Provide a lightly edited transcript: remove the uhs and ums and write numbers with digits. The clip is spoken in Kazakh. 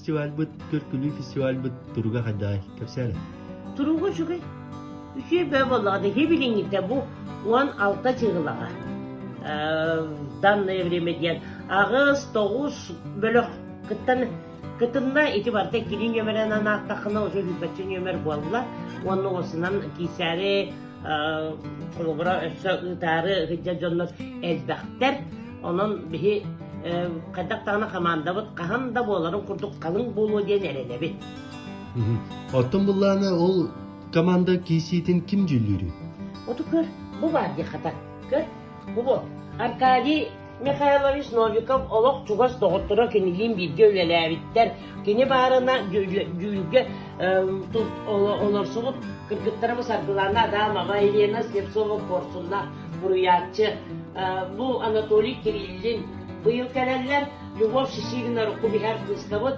фестиваль быт, көркүлүү фестиваль быт, туруга хадай, кепсәле. Туругу шугай. Үші бә болады. Хебеліңіте бұл 16 жығылаға. Данное время ден. Ағыз, тоғыз бөлік кыттында ити барда келін өмірен анақтақына уже хүлбәтшін өмір болдыла. Оның осынан кейсәрі құлғыра өсі ұтары ғыджа жонлар әлбәқтер. Оның бігі қайдақтағына қаманда бұд, қағанда боларын құрдық қалың болу ден әрелі бет. Оттон бұлланы ол команда кейсейтін кім жүлдері? Оты көр, бұл бар де қата. Көр, бұл. Аркадий Михайлович Новиков олық чугас доғыттыра кенелін бірге өлелі әбіттер. Кені барына жүлге оларсы бұд, кіргіттіріміз арғыларына адам, ама Елена Слепцова Корсунна, Буруятчы. Бұл Анатолий Кириллин. Бұйыл кәләлілер Любовь Шишигина Руху Бихар Кыскавод.